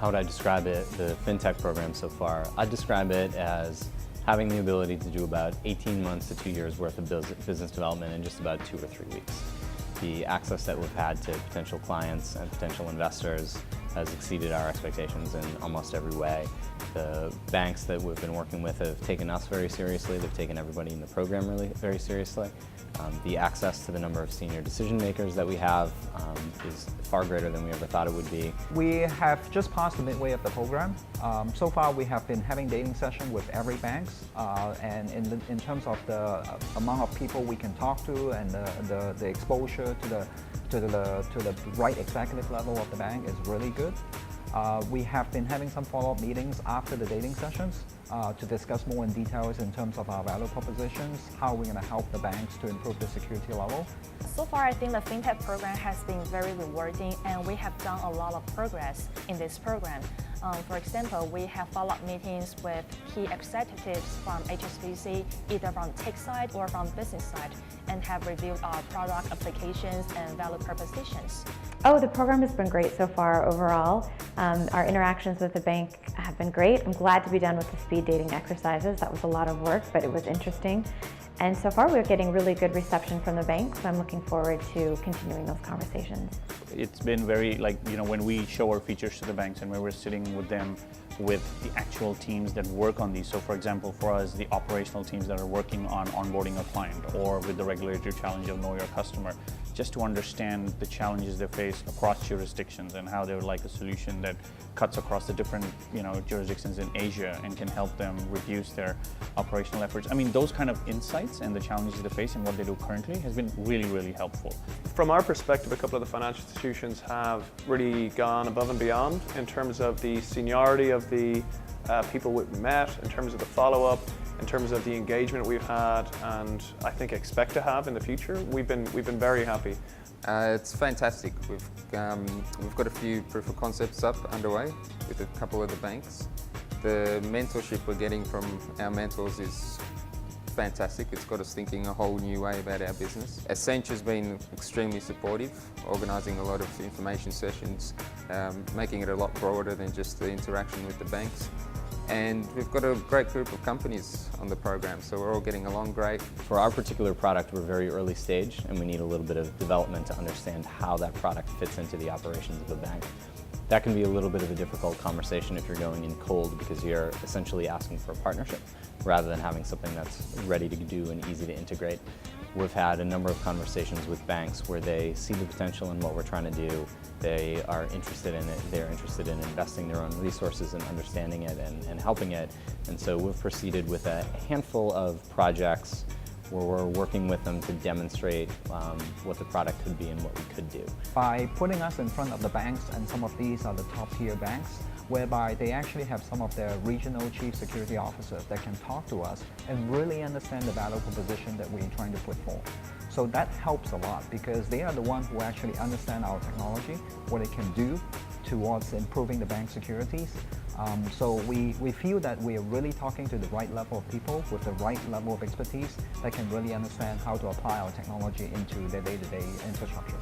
How would I describe it, the FinTech program so far? I'd describe it as having the ability to do about 18 months to 2 years worth of business development in just about 2 or 3 weeks. The access that we've had to potential clients and potential investors has exceeded our expectations in almost every way. The banks that we've been working with have taken us very seriously. They've taken everybody in the program really very seriously. The access to the number of senior decision makers that we have is far greater than we ever thought it would be. We have just passed the midway of the program. So far we have been having dating sessions with every bank, and in terms of the amount of people we can talk to and the exposure to the right executive level of the bank is really good. We have been having some follow-up meetings after the dating sessions to discuss more in details in terms of our value propositions, how we're going to help the banks to improve the security level. So far, I think the FinTech program has been very rewarding, and we have done a lot of progress in this program. For example, we have follow-up meetings with key executives from HSBC, either from tech side or from business side, and have reviewed our product applications and value propositions. Oh, the program has been great so far overall. Our interactions with the bank have been great. I'm glad to be done with the speed dating exercises. That was a lot of work, but it was interesting. And so far we're getting really good reception from the bank, so I'm looking forward to continuing those conversations. It's been very, when we show our features to the banks and when we're sitting with them with the actual teams that work on these. So for example, for us, the operational teams that are working on onboarding a client, or with the regulatory challenge of know your customer, just to understand the challenges they face across jurisdictions and how they would like a solution that cuts across the different jurisdictions in Asia and can help them reduce their operational efforts. I mean, those kind of insights and the challenges they face and what they do currently has been really, really helpful. From our perspective, a couple of the financial institutions have really gone above and beyond in terms of the seniority of the people we've met, in terms of the follow-up, in terms of the engagement we've had, and I think expect to have in the future. We've been very happy. It's fantastic. We've got a few proof of concepts up underway with a couple of the banks. The mentorship we're getting from our mentors is fantastic. It's got us thinking a whole new way about our business. Accenture's been extremely supportive, organising a lot of information sessions, making it a lot broader than just the interaction with the banks. And we've got a great group of companies on the program, so we're all getting along great. For our particular product, we're very early stage, and we need a little bit of development to understand how that product fits into the operations of a bank. That can be a little bit of a difficult conversation if you're going in cold, because you're essentially asking for a partnership rather than having something that's ready to do and easy to integrate. We've had a number of conversations with banks where they see the potential in what we're trying to do. They are interested in it. They're interested in investing their own resources and understanding it and helping it. And so we've proceeded with a handful of projects where we're working with them to demonstrate what the product could be and what we could do. By putting us in front of the banks, and some of these are the top tier banks, whereby they actually have some of their regional chief security officers that can talk to us and really understand the value proposition that we're trying to put forth. So that helps a lot, because they are the ones who actually understand our technology, what it can do towards improving the bank securities. So we feel that we are really talking to the right level of people with the right level of expertise that can really understand how to apply our technology into their day-to-day infrastructure.